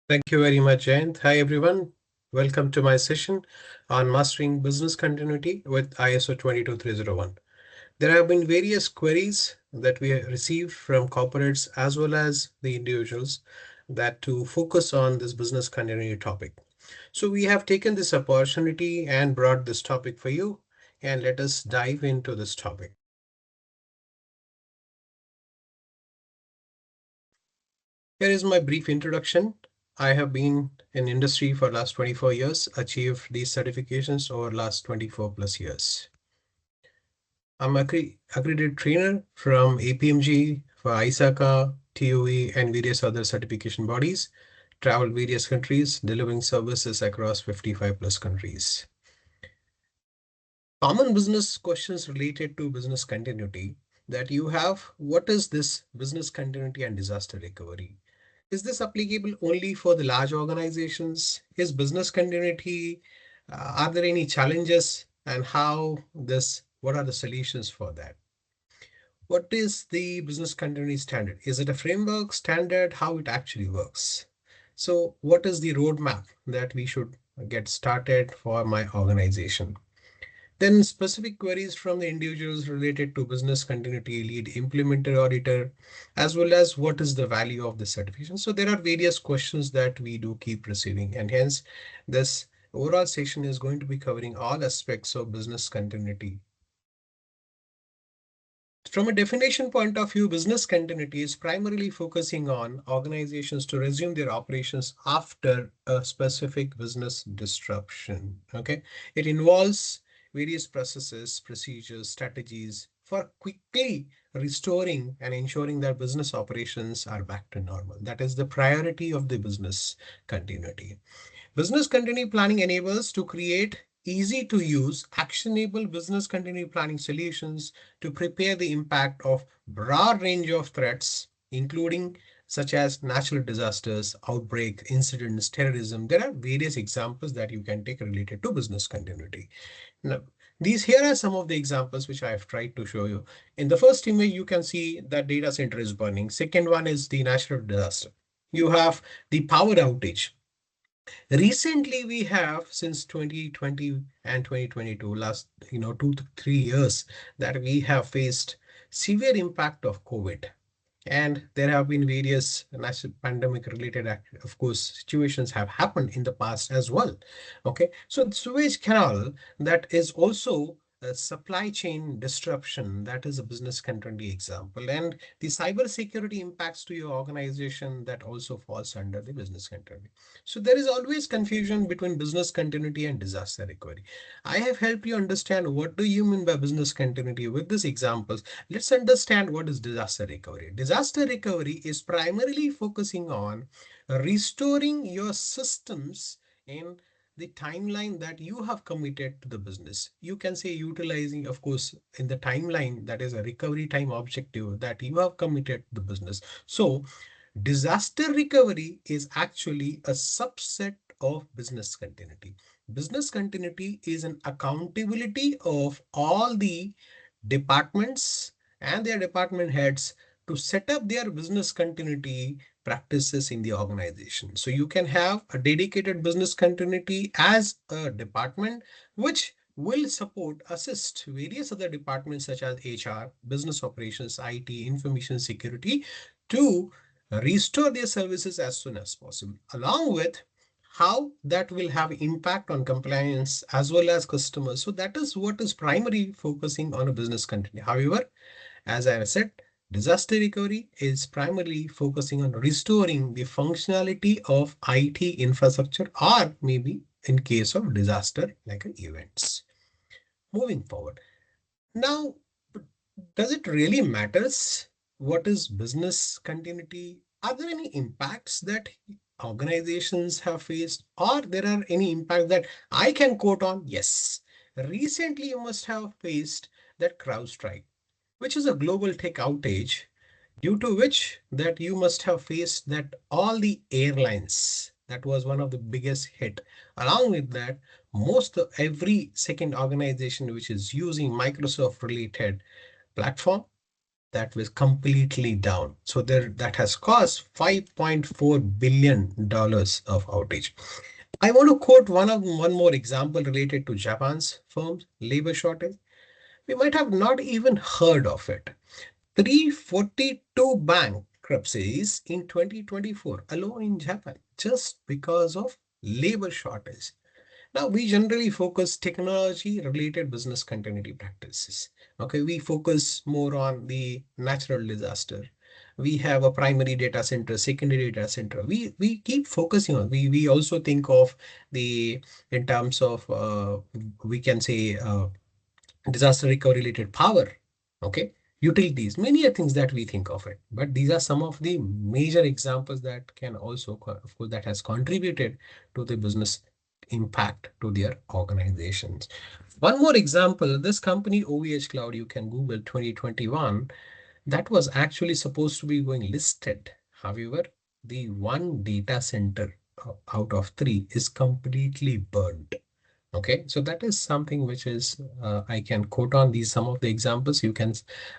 Thank you very much, Jayant. Hi, everyone. Welcome to my session on mastering business continuity with ISO 22301. There have been various queries that we have received from corporates as well as the individuals that to focus on this business continuity topic. So we have taken this opportunity and brought this topic for you, and let us dive into this topic. Here is my brief introduction. I have been in industry for last 24 years, achieved these certifications over last 24 plus years. I'm accredited trainer from APMG for ISACA, TOE, and various other certification bodies, traveled various countries, delivering services across 55 plus countries. Common business questions related to business continuity that you have. What is this business continuity and disaster recovery? Is this applicable only for the large organizations? Is business continuity, are there any challenges and what are the solutions for that? What is the business continuity standard? Is it a framework standard? How it actually works? So what is the roadmap that we should get started for my organization? Then specific queries from the individuals related to business continuity lead implementer auditor, as well as what is the value of the certification. So there are various questions that we do keep receiving, and hence this overall session is going to be covering all aspects of business continuity. From a definition point of view, business continuity is primarily focusing on organizations to resume their operations after a specific business disruption. Okay, it involves various processes, procedures, strategies for quickly restoring and ensuring that business operations are back to normal. That is the priority of the business continuity. Business continuity planning enables to create easy to use, actionable business continuity planning solutions to prepare the impact of broad range of threats, including such as natural disasters, outbreak, incidents, terrorism. There are various examples that you can take related to business continuity. Now, these here are some of the examples which I have tried to show you. In the first image, you can see that data center is burning. Second one is the natural disaster. You have the power outage. Recently, we have since 2020 and 2022, last 2 to 3 years, that we have faced severe impact of COVID. And there have been various national pandemic related, of course, situations have happened in the past as well. Okay, so the Suez Canal, that is also a supply chain disruption. That is a business continuity example. And the cyber security impacts to your organization, that also falls under the business continuity. So there is always confusion between business continuity and disaster recovery. I have helped you understand what do you mean by business continuity with these examples. Let's understand what is disaster recovery. Disaster recovery is primarily focusing on restoring your systems in the timeline that you have committed to the business. You can say utilizing, of course, in the timeline that is a recovery time objective that you have committed to the business. So disaster recovery is actually a subset of business continuity. Business continuity is an accountability of all the departments and their department heads to set up their business continuity practices in the organization. So you can have a dedicated business continuity as a department which will support, assist various other departments such as HR, business operations, IT, information security to restore their services as soon as possible, along with how that will have impact on compliance as well as customers. So that is what is primary focusing on a business continuity. However, as I have said, disaster recovery is primarily focusing on restoring the functionality of IT infrastructure, or maybe in case of disaster like events. Moving forward. Now, does it really matters what is business continuity? Are there any impacts that organizations have faced, or there are any impacts that I can quote on? Yes. Recently, you must have faced that CrowdStrike, which is a global tech outage, due to which that you must have faced that all the airlines, that was one of the biggest hit. Along with that, most of every second organization which is using Microsoft related platform that was completely down. So there that has caused $5.4 billion of outage. I want to quote one more example related to Japan's firm's labor shortage. We might have not even heard of it. 342 bankruptcies in 2024 alone in Japan just because of labor shortage. Now, we generally focus technology related business continuity practices. Okay, we focus more on the natural disaster. We have a primary data center, secondary data center. We keep focusing on. We also think of the in terms of we can say disaster recovery related power, okay, utilities, many are things that we think of it, but these are some of the major examples that can also of course that has contributed to the business impact to their organizations. One more example, this company OVH Cloud, you can google 2021, that was actually supposed to be going listed. However, the one data center out of three is completely burned. Okay, so that is something which is I can quote on these some of the examples. You can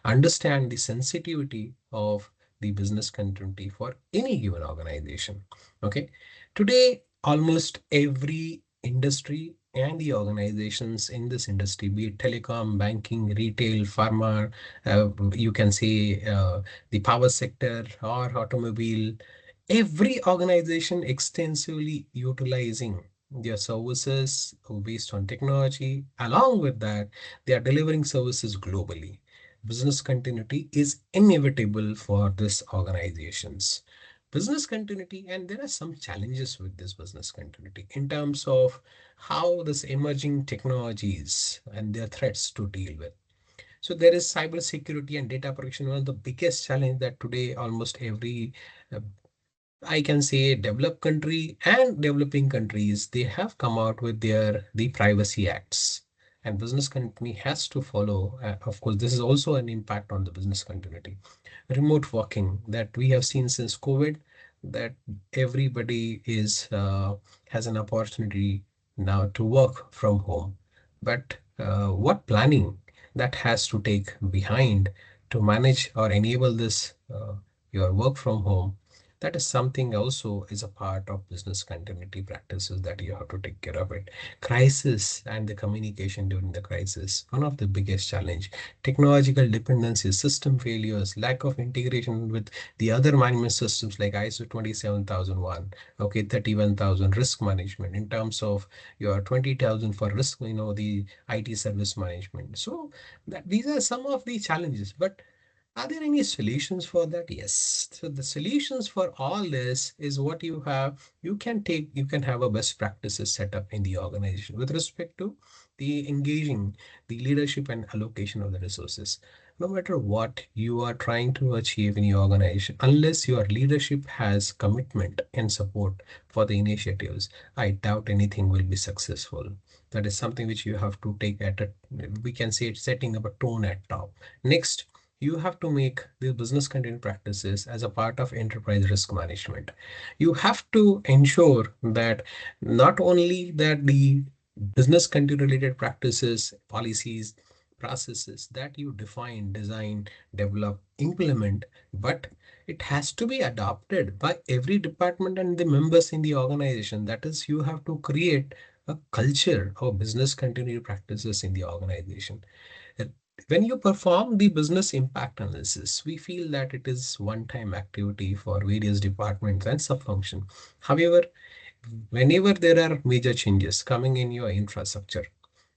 understand the sensitivity of the business continuity for any given organization. Okay, today almost every industry and the organizations in this industry, be it telecom, banking, retail, pharma, you can say the power sector or automobile, every organization extensively utilizing their services based on technology. Along with that, they are delivering services globally. Business continuity is inevitable for these organizations. Business continuity, and there are some challenges with this business continuity in terms of how this emerging technologies and their threats to deal with. So there is cybersecurity and data protection. One of the biggest challenge that today almost every uh, I can say developed country and developing countries, they have come out with their the privacy acts, and business company has to follow. Of course, this is also an impact on the business continuity. Remote working that we have seen since COVID, that everybody is has an opportunity now to work from home. But what planning that has to take behind to manage or enable this your work from home, that is something also is a part of business continuity practices that you have to take care of it. Crisis and the communication during the crisis, one of the biggest challenge. Technological dependencies, system failures, lack of integration with the other management systems like ISO 27001, okay, 31,000 risk management in terms of your 20,000 for risk, the IT service management. So that these are some of the challenges, but are there any solutions for that? Yes. So the solutions for all this is what you have. You can have a best practices set up in the organization with respect to the engaging the leadership and allocation of the resources. No matter what you are trying to achieve in your organization, unless your leadership has commitment and support for the initiatives, I doubt anything will be successful. That is something which you have to take at a, we can say it's setting up a tone at top. Next, you have to make the business content practices as a part of enterprise risk management. You have to ensure that not only that the business content related practices, policies, processes that you define, design, develop, implement, but it has to be adopted by every department and the members in the organization. That is, you have to create a culture of business continuity practices in the organization. When you perform the business impact analysis, we feel that it is one-time activity for various departments and sub-function. However, whenever there are major changes coming in your infrastructure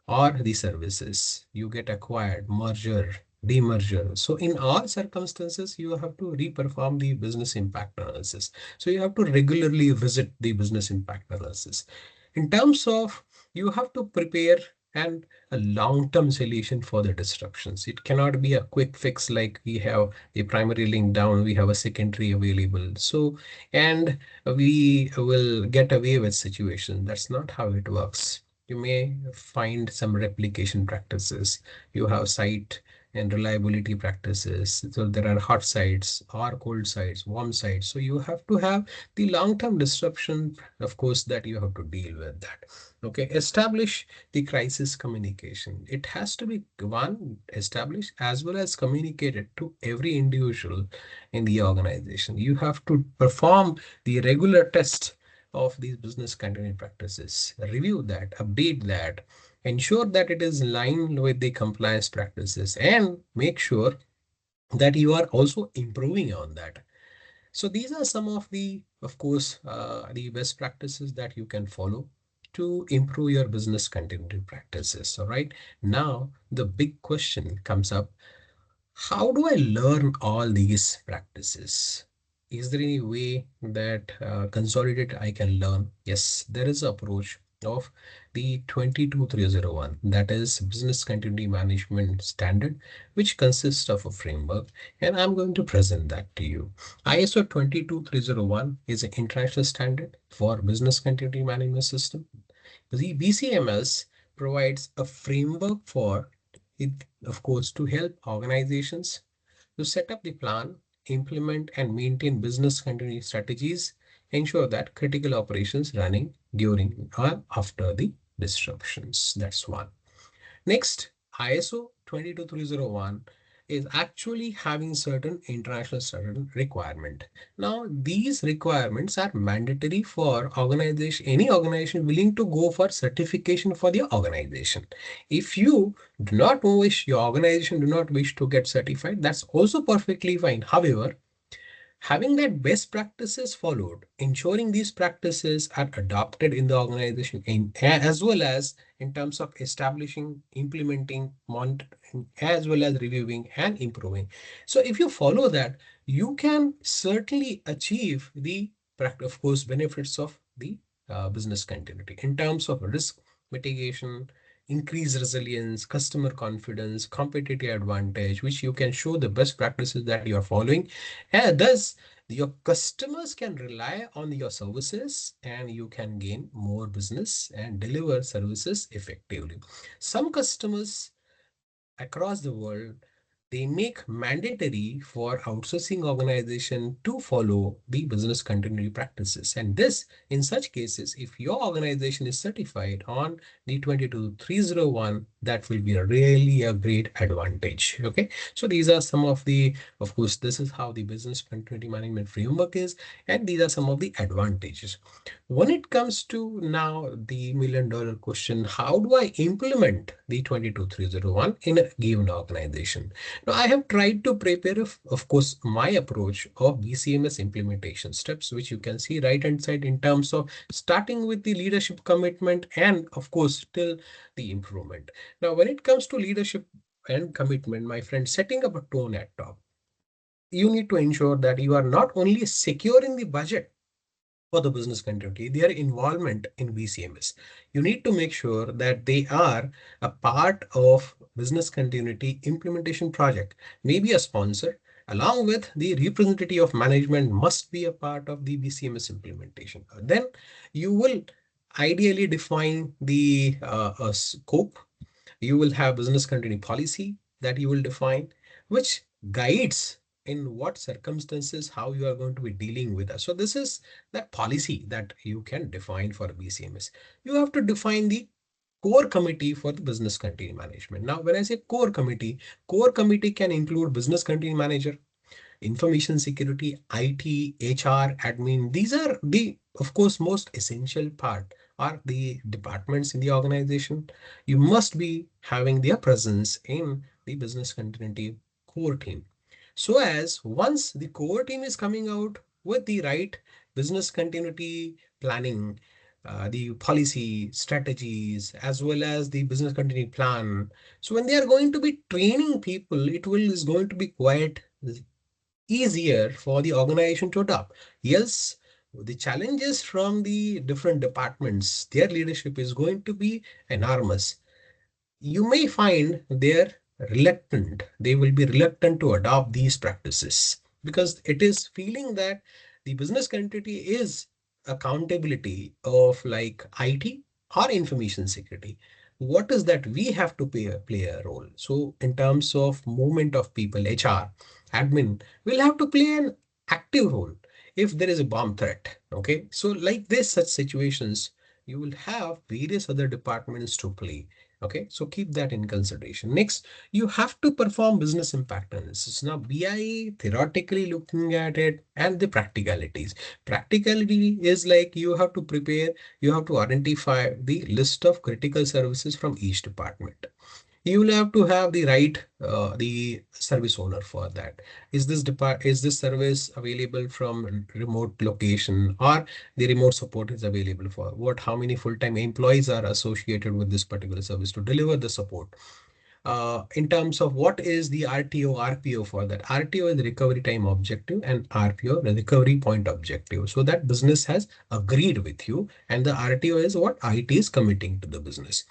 or the services, you get acquired, merger, demerger. So in all circumstances, you have to re-perform the business impact analysis. So you have to regularly visit the business impact analysis. In terms of you have to prepare and a long-term solution for the disruptions. It cannot be a quick fix like we have the primary link down, we have a secondary available. So, and we will get away with situation. That's not how it works. You may find some replication practices. You have site and reliability practices. So there are hot sites or cold sites, warm sites. So you have to have the long-term disruption, of course, that you have to deal with that. Okay, establish the crisis communication. It has to be one established as well as communicated to every individual in the organization. You have to perform the regular test of these business continuity practices, review that, update that, ensure that it is in line with the compliance practices, and make sure that you are also improving on that. So these are some of the, of course, the best practices that you can follow to improve your business continuity practices. All right. Now, the big question comes up: how do I learn all these practices? Is there any way that consolidated I can learn? Yes, there is an approach of the 22301, that is Business Continuity Management Standard, which consists of a framework, and I'm going to present that to you. ISO 22301 is an international standard for business continuity management system. The BCMS provides a framework for it, of course, to help organizations to set up the plan, implement and maintain business continuity strategies, ensure that critical operations running during or after the disruptions. That's one. Next, ISO 22301 is actually having certain international certain requirement. Now, these requirements are mandatory for organization, any organization willing to go for certification for the organization. If you do not wish, your organization do not wish to get certified, that's also perfectly fine. However, having that best practices followed, ensuring these practices are adopted in the organization, as well as in terms of establishing, implementing, monitoring, as well as reviewing and improving. So if you follow that, you can certainly achieve the, of course, benefits of the business continuity in terms of risk mitigation, increase resilience, customer confidence, competitive advantage, which you can show the best practices that you are following. And thus, your customers can rely on your services and you can gain more business and deliver services effectively. Some customers across the world, they make mandatory for outsourcing organization to follow the business continuity practices. And this, in such cases, if your organization is certified on the 22301, that will be a really a great advantage. Okay. So these are some of the, of course, this is how the business continuity management framework is, and these are some of the advantages. When it comes to now the $1 million question, how do I implement the 22301 in a given organization? Now, I have tried to prepare, of course, my approach of BCMS implementation steps, which you can see right hand side in terms of starting with the leadership commitment and, of course, till the improvement. Now, when it comes to leadership and commitment, my friend, setting up a tone at top, you need to ensure that you are not only securing the budget for the business continuity, their involvement in BCMS. You need to make sure that they are a part of business continuity implementation project, maybe a sponsor, along with the representative of management must be a part of the BCMS implementation. Then you will ideally define the scope. You will have business continuity policy that you will define, which guides in what circumstances how you are going to be dealing with us. So this is that policy that you can define for BCMS. You have to define the core committee for the business continuity management. Now, when I say core committee can include business continuity manager, information security, IT, HR, admin. These are the, of course, most essential part are the departments in the organization. You must be having their presence in the business continuity core team. So as once the core team is coming out with the right business continuity planning, the policy strategies, as well as the business continuity plan. So when they are going to be training people, it will is going to be quite easier for the organization to adopt. Yes, the challenges from the different departments, their leadership is going to be enormous. You may find they will be reluctant to adopt these practices because it is feeling that the business continuity is accountability of like IT or information security. what is that we have to play a role. So in terms of movement of people, HR, admin will have to play an active role if there is a bomb threat. Okay, so like this, such situations, you will have various other departments to play. Okay, so keep that in consideration. Next, you have to perform business impact analysis. Now, BI theoretically looking at it and the practicalities. Practicality is like you have to prepare, you have to identify the list of critical services from each department. You will have to have the right the service owner for that. Is this service available from remote location, or the remote support is available for what, how many full-time employees are associated with this particular service to deliver the support. In terms of what is the RTO, RPO for that. RTO is the recovery time objective, and RPO, the recovery point objective. So that business has agreed with you, and the RTO is what IT is committing to the business.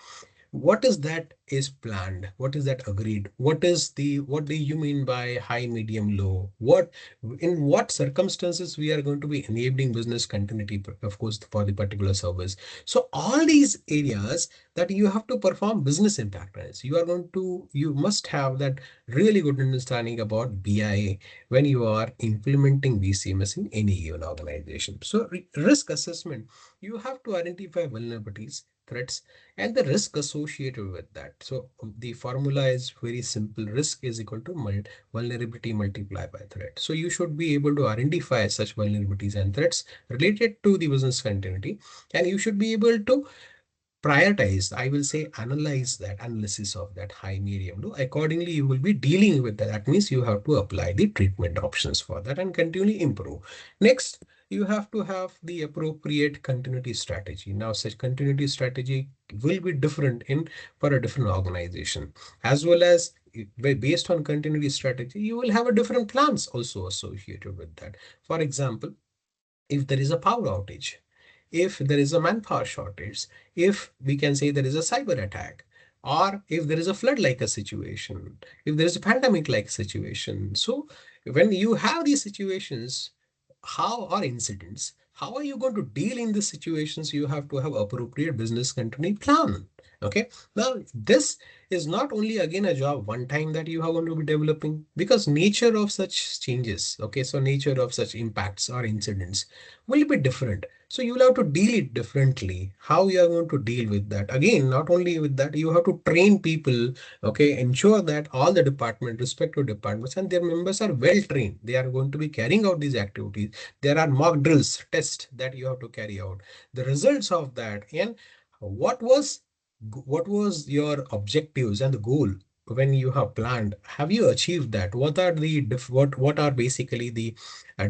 What is that is planned? What is that agreed? What do you mean by high, medium, low? In what circumstances we are going to be enabling business continuity, of course, for the particular service. So all these areas that you have to perform business impact analysis. You must have that really good understanding about BI when you are implementing BCMS in any given organization. So risk assessment, you have to identify vulnerabilities, threats, and the risk associated with that. So the formula is very simple. Risk is equal to vulnerability multiplied by threat. So you should be able to identify such vulnerabilities and threats related to the business continuity, and you should be able to prioritize, I will say, analyze that analysis of that high, medium, low. Accordingly, you will be dealing with that. That means you have to apply the treatment options for that and continually improve. Next, you have to have the appropriate continuity strategy. Now, such continuity strategy will be different in for a different organization, as well as based on continuity strategy, you will have a different plans also associated with that. For example, if there is a power outage, if there is a manpower shortage, if we can say there is a cyber attack, or if there is a flood like a situation, if there is a pandemic like situation. So when you have these situations, how are incidents, how are you going to deal in these situations? You have to have appropriate business continuity plan. Okay, now this is not only again a job one time that you are going to be developing, because nature of such changes, okay, so nature of such impacts or incidents will be different. So you will have to deal it differently. How you are going to deal with that? Again, not only with that, you have to train people, okay, ensure that all the department, respective departments and their members are well trained. They are going to be carrying out these activities. There are mock drills, tests that you have to carry out. The results of that, and what was what was your objectives and the goal when you have planned? Have you achieved that? What are the what are basically the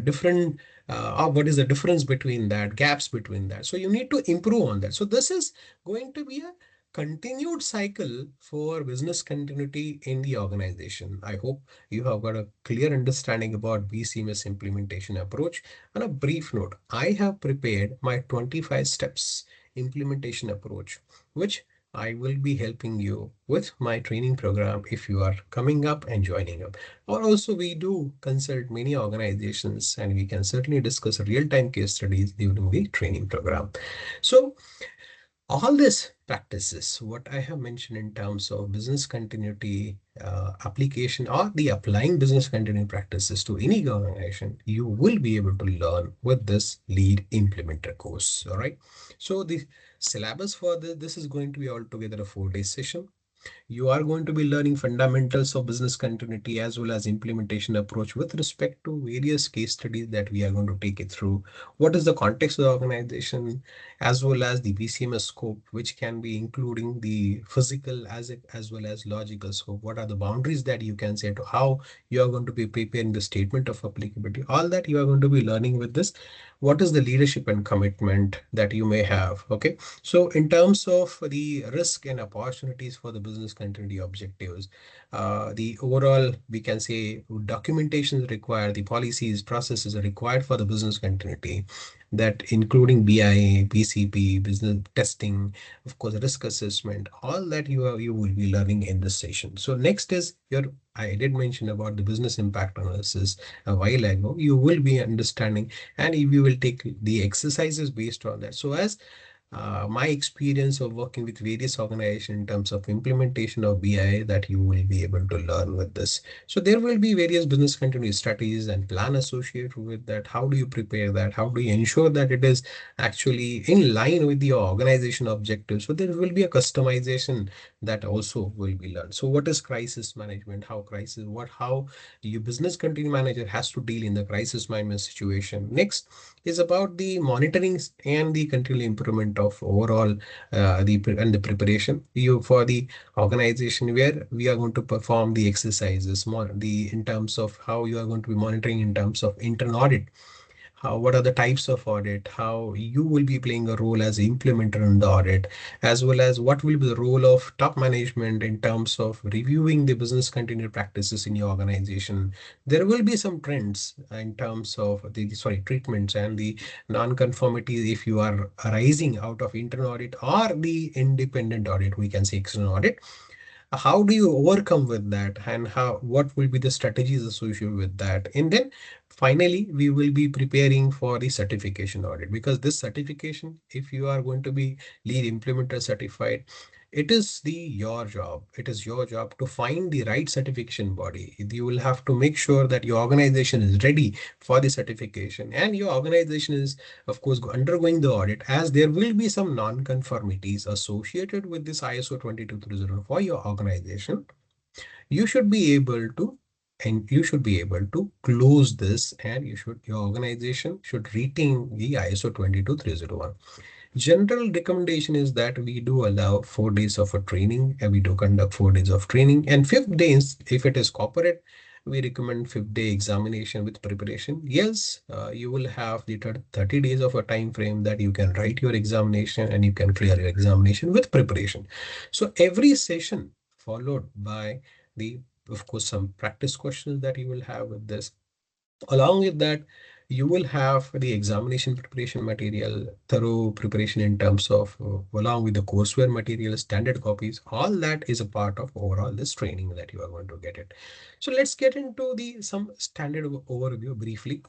different or what is the difference between that, gaps between that? So you need to improve on that. So this is going to be a continued cycle for business continuity in the organization. I hope you have got a clear understanding about BCMS implementation approach. On a brief note, I have prepared my 25 steps implementation approach, which I will be helping you with my training program if you are coming up and joining up. Or also, we do consult many organizations and we can certainly discuss real-time case studies during the training program. So all these practices, what I have mentioned in terms of business continuity application or the applying business continuity practices to any organization, you will be able to learn with this lead implementer course. All right. So the syllabus for this is going to be altogether a 4-day session. You are going to be learning fundamentals of business continuity as well as implementation approach with respect to various case studies that we are going to take it through. What is the context of the organization, as well as the BCMS scope, which can be including the physical as well as logical scope. What are the boundaries that you can say to how you are going to be preparing the statement of applicability? All that you are going to be learning with this. What is the leadership and commitment that you may have? Okay. So in terms of the risk and opportunities for the business continuity objectives, the overall, we can say, documentation is required, the policies, processes are required for the business continuity, that including BIA, BCP, business testing, of course, risk assessment, all that you will be learning in this session. So next is your, I did mention about the business impact analysis a while ago. You will be understanding and you will take the exercises based on that. So as my experience of working with various organizations in terms of implementation of BI that you will be able to learn with this. So there will be various business continuity strategies and plan associated with that. How do you prepare that? How do you ensure that it is actually in line with your organization objectives? So there will be a customization that also will be learned. So what is crisis management? How your business continuity manager has to deal in the crisis management situation. Next is about the monitoring and the continual improvement of overall and the preparation you for the organization where we are going to perform the exercises more the in terms of how you are going to be monitoring in terms of internal audit, how what are the types of audit, how you will be playing a role as implementer in the audit, as well as what will be the role of top management in terms of reviewing the business continuity practices in your organization. There will be some trends in terms of the treatments and the non-conformities if you are arising out of internal audit or the independent audit, we can say external audit. How do you overcome with that, and how what will be the strategies associated with that? And then finally we will be preparing for the certification audit, because this certification, if you are going to be lead implementer certified, it is your job to find the right certification body. You will have to make sure that your organization is ready for the certification, and your organization is of course undergoing the audit, as there will be some non-conformities associated with this ISO 22301 for your organization. You should be able to close this, and your organization should retain the ISO 22301. General recommendation is that we do allow 4 days of a training, and we do conduct 4 days of training. And fifth day, if it is corporate, we recommend fifth day examination with preparation. Yes, you will have the 30 days of a time frame that you can write your examination and you can clear your examination with preparation. So every session followed by the, of course, some practice questions that you will have with this. Along with that, you will have the examination preparation material, thorough preparation in terms of, along with the courseware material, standard copies, all that is a part of overall this training that you are going to get it. So let's get into the some standard overview briefly,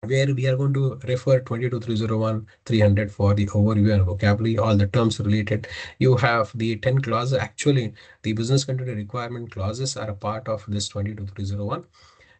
where we are going to refer 22301 300 for the overview and vocabulary, all the terms related. You have the 10 clauses. Actually, the business continuity requirement clauses are a part of this 22301.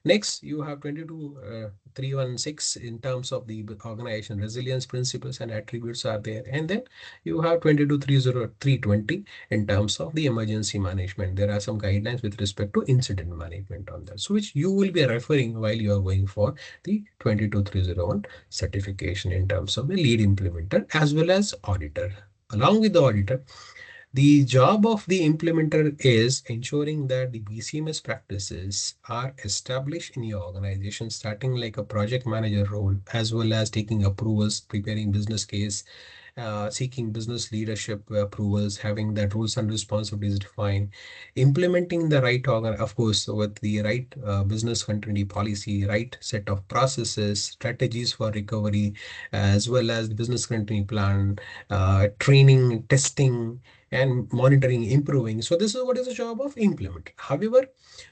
Next, you have 22316 in terms of the organization resilience principles and attributes are there. And then you have 2230320 in terms of the emergency management. There are some guidelines with respect to incident management on that, so which you will be referring while you are going for the 22301 certification in terms of the lead implementer as well as auditor. Along with the auditor, the job of the implementer is ensuring that the BCMS practices are established in your organization, starting like a project manager role, as well as taking approvals, preparing business case, seeking business leadership approvals, having that rules and responsibilities defined, implementing the right organ, of course, with the right business continuity policy, right set of processes, strategies for recovery, as well as the business continuity plan, training, testing, and monitoring, improving. So this is what is the job of implement. However,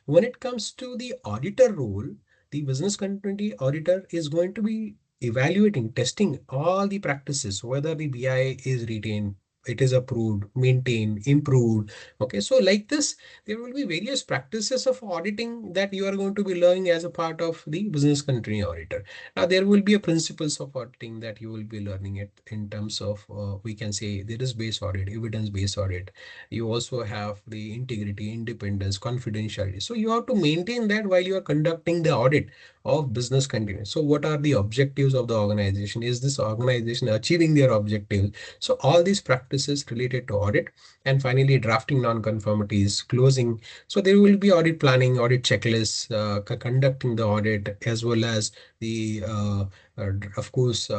when it comes to the auditor role, the business continuity auditor is going to be evaluating, testing all the practices, whether the BI is retained, it is approved, maintained, improved. Okay, so like this, there will be various practices of auditing that you are going to be learning as a part of the business continuity auditor. Now, there will be a principles of auditing that you will be learning it in terms of, we can say there is based audit, evidence-based audit. You also have the integrity, independence, confidentiality. So you have to maintain that while you are conducting the audit of business continuity. So what are the objectives of the organization? Is this organization achieving their objectives? So all these practices related to audit, and finally drafting non-conformities, closing. So there will be audit planning, audit checklists, conducting the audit, as well as the of course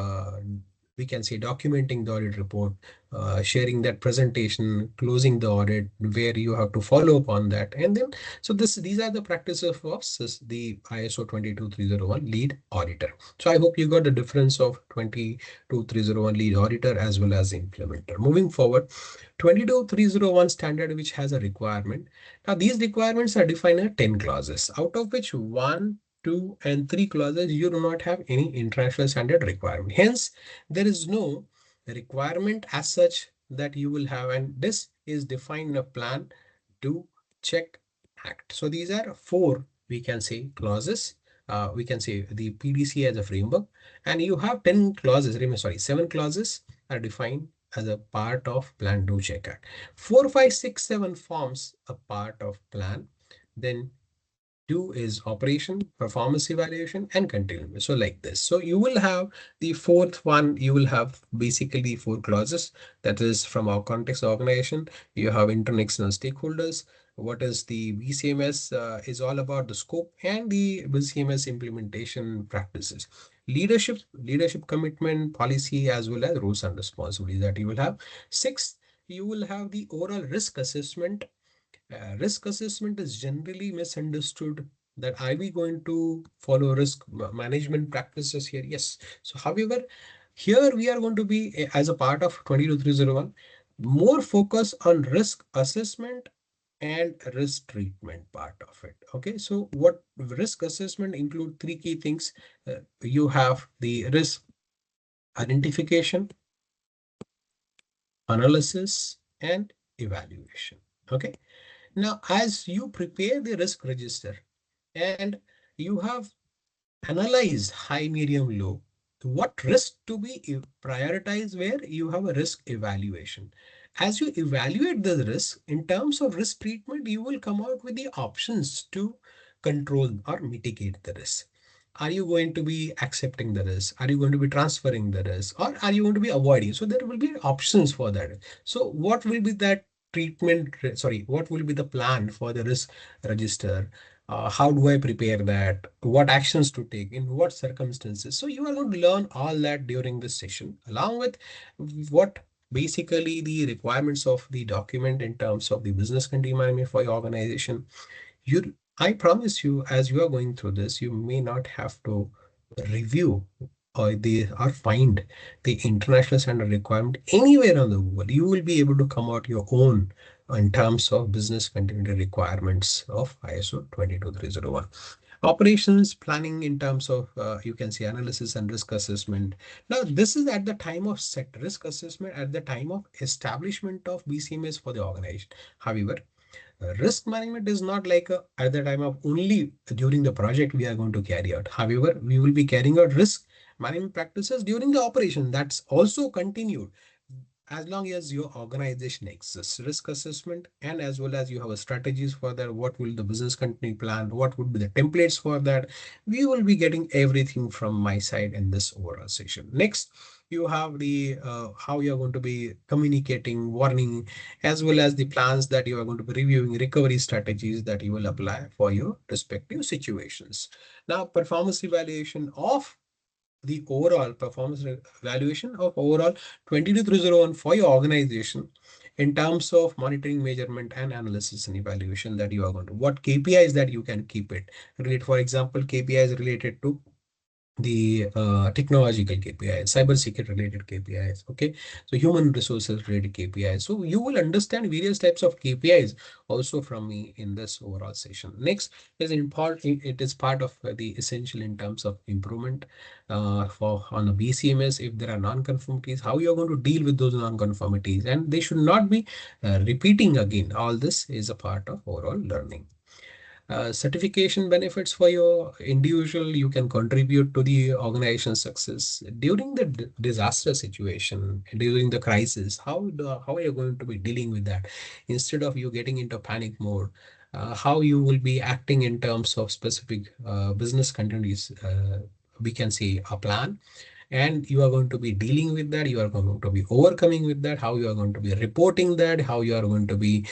we can say documenting the audit report, sharing that presentation, closing the audit, where you have to follow up on that. And then, so these are the practices of the ISO 22301 lead auditor. So I hope you got the difference of 22301 lead auditor as well as implementer. Moving forward, 22301 standard, which has a requirement. Now these requirements are defined in 10 clauses, out of which 1, 2, and 3 clauses you do not have any international standard requirement. Hence, there is no requirement as such that you will have, and this is defined in a plan, do, check, act. So these are four, we can say, clauses. We can say the PDC as a framework, and you have 10 clauses, sorry, 7 clauses are defined as a part of plan, do, check, act. 4, 5, 6, 7 forms a part of plan. Then do is operation, performance evaluation, and continuum. So like this. So you will have the fourth one, you will have basically four clauses. That is from our context organization. You have internal external stakeholders. What is the BCMS is all about the scope and the BCMS implementation practices. Leadership commitment, policy, as well as roles and responsibilities that you will have. Sixth, you will have the overall risk assessment. Risk assessment is generally misunderstood, that are we going to follow risk management practices here? Yes. So, however, here we are going to be, as a part of 22301, more focus on risk assessment and risk treatment part of it. Okay. So, what risk assessment include three key things. You have the risk identification, analysis, and evaluation. Okay. Now, as you prepare the risk register and you have analyzed high, medium, low, what risk to be prioritized, where you have a risk evaluation. As you evaluate the risk in terms of risk treatment, you will come out with the options to control or mitigate the risk. Are you going to be accepting the risk? Are you going to be transferring the risk? Or are you going to be avoiding? So there will be options for that. So what will be that treatment? Sorry, what will be the plan for the risk register? How do I prepare that? What actions to take in what circumstances? So you are going to learn all that during this session, along with what basically the requirements of the document in terms of the business continuity management for your organization. I promise you, as you are going through this, you may not have to review or find the international standard requirement anywhere on the world. You will be able to come out your own in terms of business continuity requirements of ISO 22301. Operations planning in terms of, you can see, analysis and risk assessment. Now, this is at the time of set risk assessment, at the time of establishment of BCMS for the organization. However, risk management is not like at the time of only during the project we are going to carry out. However, we will be carrying out risk management practices during the operation. That's also continued as long as your organization exists. Risk assessment, and as well as you have a strategies for that, what will the business continuity plan, what would be the templates for that, we will be getting everything from my side in this overall session. Next, you have the how you are going to be communicating warning, as well as the plans that you are going to be reviewing, recovery strategies that you will apply for your respective situations. Now, performance evaluation of the overall performance evaluation of overall 22301 for your organization in terms of monitoring, measurement, and analysis and evaluation that you are going to, what KPIs that you can keep it relate. For example, KPIs related to the technological KPIs, cyber security related KPIs. Okay, so human resources related KPIs. So you will understand various types of KPIs also from me in this overall session. Next is important. It is part of the essential in terms of improvement for on the BCMS. If there are non-conformities, how you are going to deal with those non-conformities, and they should not be repeating again. All this is a part of overall learning. Certification benefits for your individual, you can contribute to the organization's success during the disaster situation, during the crisis. How are you going to be dealing with that instead of you getting into panic mode? How you will be acting in terms of specific business continuities, we can say a plan, and you are going to be dealing with that, you are going to be overcoming with that, how you are going to be reporting that, how you are going to be,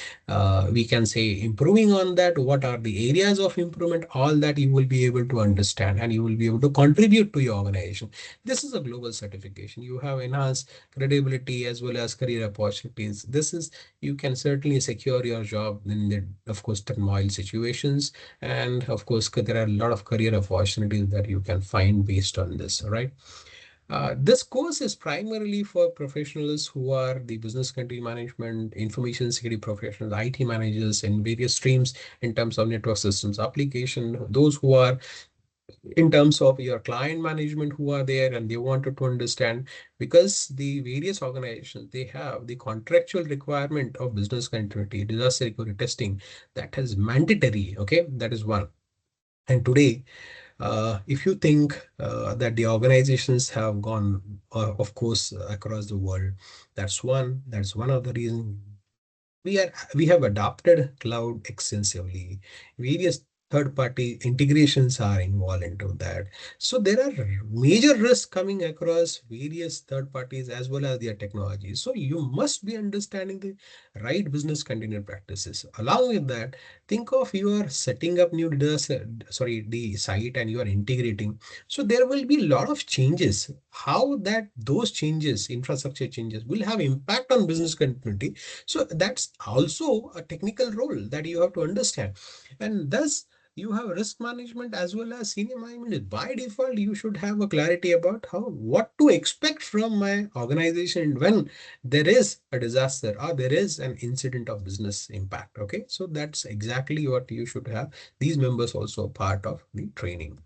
we can say, improving on that, what are the areas of improvement, all that you will be able to understand, and you will be able to contribute to your organization. This is a global certification. You have enhanced credibility as well as career opportunities. This is, you can certainly secure your job in the, of course, turmoil situations, and of course there are a lot of career opportunities that you can find based on this, right? This course is primarily for professionals who are the business continuity management, information security professionals, IT managers in various streams in terms of network systems application, those who are in terms of your client management who are there, and they wanted to understand, because the various organizations, they have the contractual requirement of business continuity disaster recovery testing that is mandatory. Okay, that is one. And today, if you think that the organizations have gone, of course, across the world, that's one of the reasons we have adopted cloud extensively. Various third-party integrations are involved into that. So there are major risks coming across various third parties as well as their technologies. So you must be understanding the right business continuity practices. Along with that, think of you are setting up new the site, and you are integrating. So there will be a lot of changes. How that those changes, infrastructure changes, will have impact on business continuity, so that's also a technical role that you have to understand. And thus, you have risk management as well as senior management. By default, you should have a clarity about how what to expect from my organization when there is a disaster or there is an incident of business impact. Okay, so that's exactly what you should have. These members also part of the training.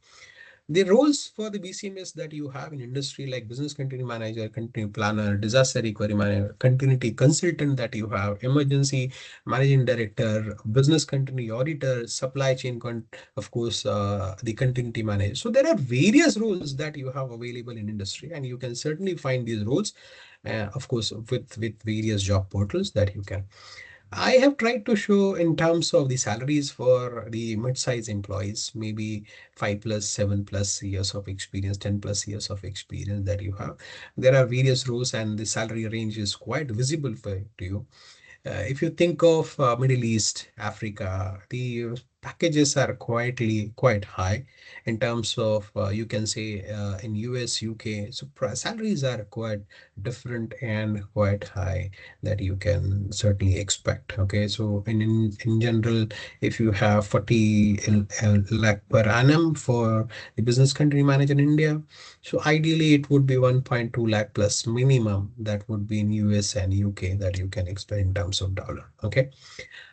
The roles for the BCMS that you have in industry, like business continuity manager, continuity planner, disaster recovery manager, continuity consultant that you have, emergency managing director, business continuity auditor, supply chain, of course, the continuity manager. So there are various roles that you have available in industry, and you can certainly find these roles, of course, with various job portals that you can. I have tried to show in terms of the salaries for the mid-size employees, maybe 5 plus, 7 plus years of experience, 10 plus years of experience that you have. There are various roles, and the salary range is quite visible for to you. If you think of Middle East, Africa, the packages are quite high in terms of you can say in US, UK. So salaries are quite different and quite high that you can certainly expect. Okay, so in general, if you have 40 lakh per annum for the business country manager in India, so ideally, it would be 1.2 lakh plus minimum that would be in US and UK that you can expect in terms of dollar. Okay.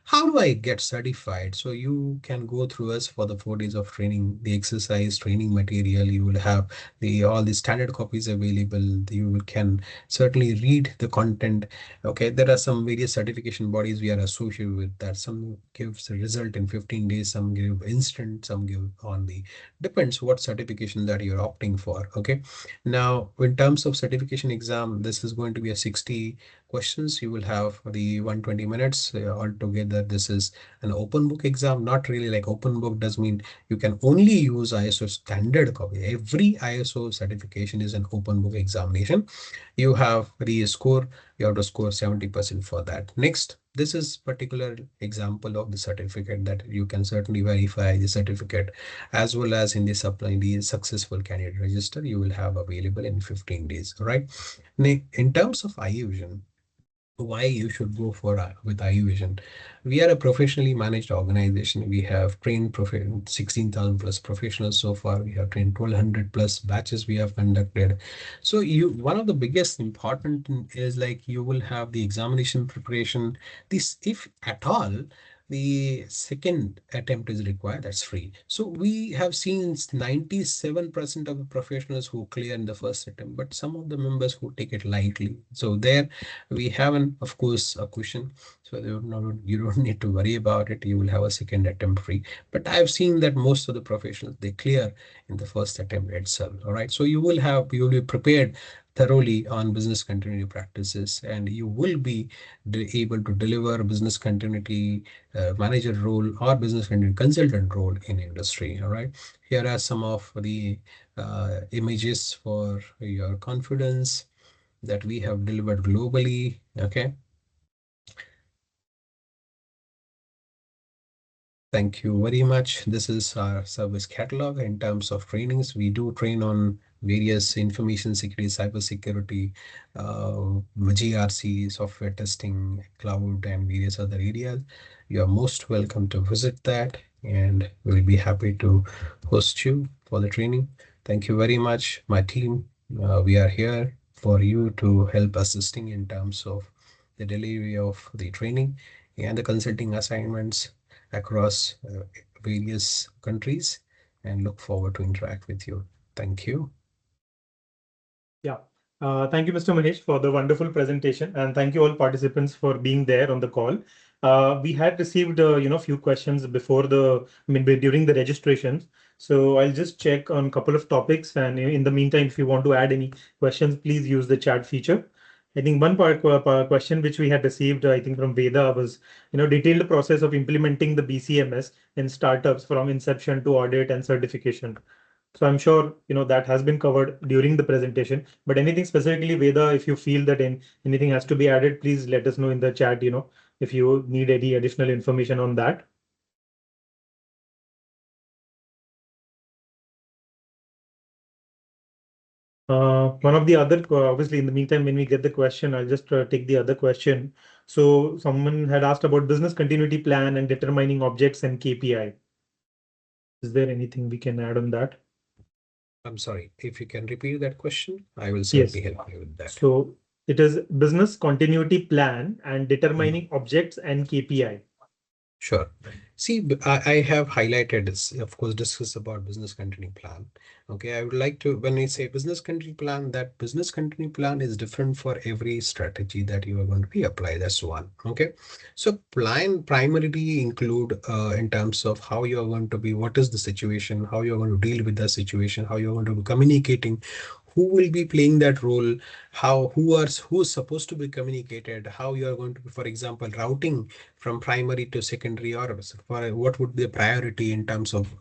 How do I get certified? So you can go through us for the 4 days of training, the exercise training material. You will have the all the standard copies available. You can certainly read the content. Okay, there are some various certification bodies we are associated with that. Some gives a result in 15 days, some give instant, some give on the depends what certification that you're opting for. Okay. Now, in terms of certification exam, this is going to be a 60 questions. You will have the 120 minutes altogether. This is an open book exam. Not really, like open book does mean you can only use ISO standard copy. Every ISO certification is an open book examination. You have the score, you have to score 70% for that. Next, this is particular example of the certificate that you can certainly verify the certificate, as well as in the supply the successful candidate register you will have available in 15 days. All right. In terms of iUvision, why you should go for with iUvision. We are a professionally managed organization. We have trained 16,000 plus professionals so far. We have trained 1,200 plus batches we have conducted. So you one of the biggest important is like you will have the examination preparation. This, if at all, the second attempt is required, that's free. So we have seen 97% of the professionals who clear in the first attempt, but some of the members who take it lightly. So there we have an of course a cushion, so you don't need to worry about it. You will have a second attempt free, but I've seen that most of the professionals, they clear in the first attempt itself. All right, so you will be prepared thoroughly on business continuity practices, and you will be able to deliver business continuity manager role or business continuity consultant role in industry. All right, here are some of the images for your confidence that we have delivered globally. Okay. Thank you very much. This is our service catalog in terms of trainings. We do train on various information security, cyber security, GRC, software testing, cloud, and various other areas. You are most welcome to visit that, and we'll be happy to host you for the training. Thank you very much, my team. We are here for you to help assisting in terms of the delivery of the training and the consulting assignments across various countries. and look forward to interact with you. Thank you. Yeah. Thank you, Mr. Mahesh, for the wonderful presentation, and thank you all participants for being there on the call. We had received, few questions before during the registrations. So I'll just check on a couple of topics, and in the meantime, if you want to add any questions, please use the chat feature. I think one question which we had received, I think from Veda was, detailed process of implementing the BCMS in startups from inception to audit and certification. So I'm sure that has been covered during the presentation. But anything specifically, Veda, if you feel that anything has to be added, please let us know in the chat. If you need any additional information on that. One of the other, obviously, in the meantime, when we get the question, I'll just take the other question. So someone had asked about business continuity plan and determining objects and KPI. Is there anything we can add on that? I'm sorry, if you can repeat that question, I will Yes. certainly help you with that. So it is business continuity plan and Mm. determining objects and KPI. Sure. See, I have highlighted this, of course, discuss about business continuity plan. Okay, I would like to, when I say business continuity plan, that business continuity plan is different for every strategy that you are going to be apply. That's one. Okay. So plan primarily include in terms of how you are going to be, what is the situation, how you are going to deal with the situation, how you are going to be communicating, who will be playing that role, how who's supposed to be communicated, how you are going to be, for example, routing from primary to secondary, or for what would be the priority in terms of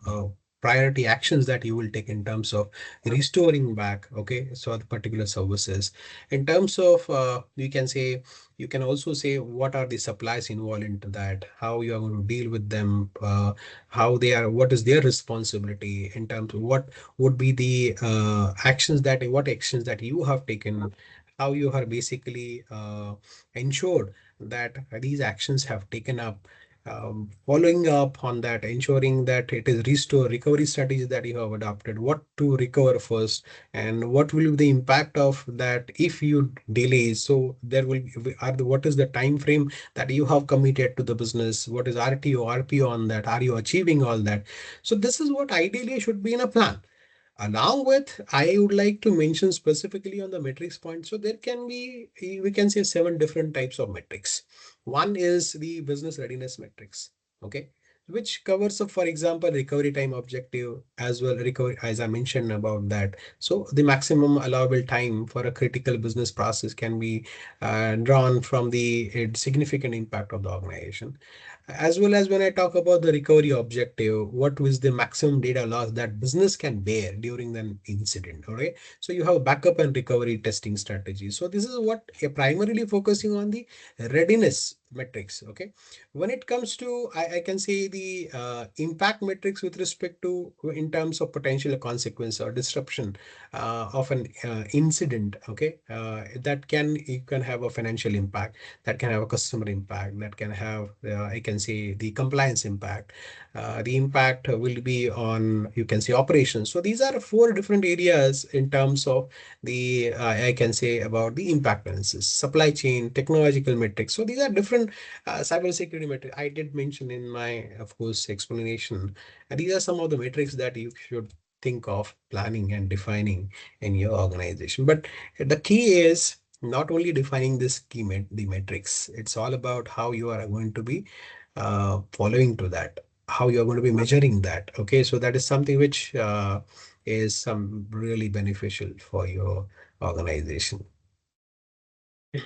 priority actions that you will take in terms of restoring back, okay, so the particular services. In terms of you can say, you can also say what are the supplies involved into that, how you are going to deal with them, how they are, what is their responsibility in terms of what would be the what actions that you have taken, how you are basically ensured that these actions have taken up, following up on that, ensuring that it is restore recovery strategies that you have adopted, what to recover first, and what will be the impact of that if you delay. So there will be, what is the time frame that you have committed to the business, what is RTO, RPO on that, are you achieving all that? So this is what ideally should be in a plan. Along with, I would like to mention specifically on the metrics point. So there can be, we can say, 7 different types of metrics. One is the business readiness metrics, okay, which covers up, for example, recovery time objective as well, recovery, as I mentioned about that. So the maximum allowable time for a critical business process can be drawn from the significant impact of the organization. As well as when I talk about the recovery objective, what was the maximum data loss that business can bear during an incident? All right. So you have backup and recovery testing strategies. So this is what primarily focusing on the readiness metrics. Okay. When it comes to, I can say the impact metrics with respect to in terms of potential consequence or disruption of an incident. Okay. That can, you can have a financial impact, that can have a customer impact, that can have, I can say, the compliance impact. The impact will be on, you can say, operations. So these are 4 different areas in terms of the, I can say, about the impact analysis, supply chain, technological metrics. So these are different cybersecurity metrics. I did mention in my, of course, explanation. And these are some of the metrics that you should think of planning and defining in your organization. But the key is not only defining this the metrics, it's all about how you are going to be following to that, how you are going to be measuring that. Okay, so that is something which is some really beneficial for your organization.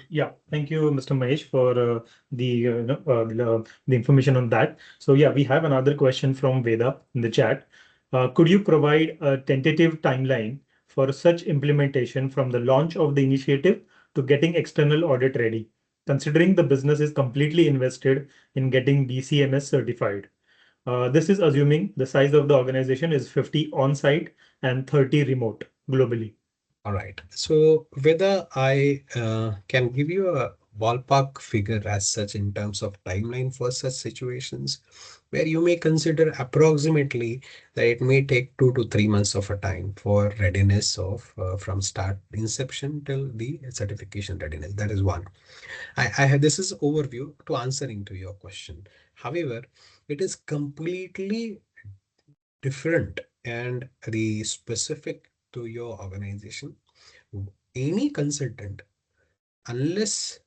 Yeah, thank you, Mr. Mahesh, for the information on that. So yeah, we have another question from Veda in the chat. Could you provide a tentative timeline for such implementation from the launch of the initiative to getting external audit ready, considering the business is completely invested in getting BCMS certified? This is assuming the size of the organization is 50 on-site and 30 remote globally. All right. So whether I can give you a ballpark figure as such in terms of timeline for such situations, where you may consider approximately that it may take 2 to 3 months of a time for readiness of from start inception till the certification readiness. That is one. I have, this is overview to answering to your question. However, it is completely different and the specific to your organization. Any consultant, unless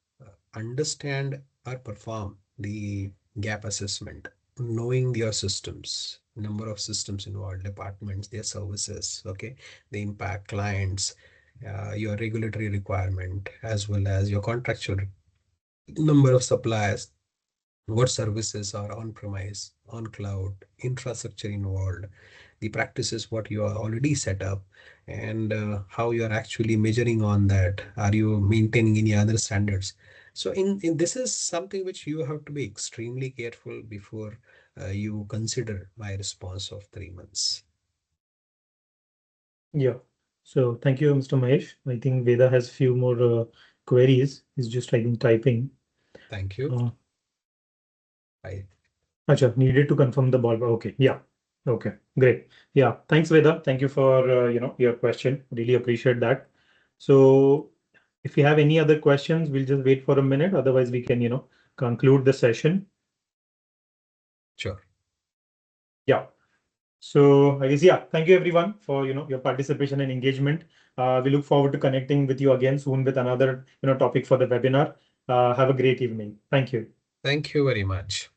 understand or perform the gap assessment, knowing your systems, number of systems involved, departments, their services, okay, the impact clients, your regulatory requirement, as well as your contractual number of suppliers, what services are on premise, on cloud, infrastructure involved, the practices what you are already set up, and how you are actually measuring on that. Are you maintaining any other standards? So in this is something which you have to be extremely careful before you consider my response of 3 months. Yeah. So thank you, Mr. Mahesh. I think Veda has few more queries. He's just, I think, typing. Thank you. Uh, I Acha, needed to confirm the ball. Okay. Yeah. Okay. Great. Yeah. Thanks, Veda. Thank you for your question. Really appreciate that. So if you have any other questions, we'll just wait for a minute. Otherwise, we can conclude the session. Sure. Yeah. So I guess, yeah, thank you everyone for your participation and engagement. We look forward to connecting with you again soon with another topic for the webinar. Have a great evening. Thank you. Thank you very much.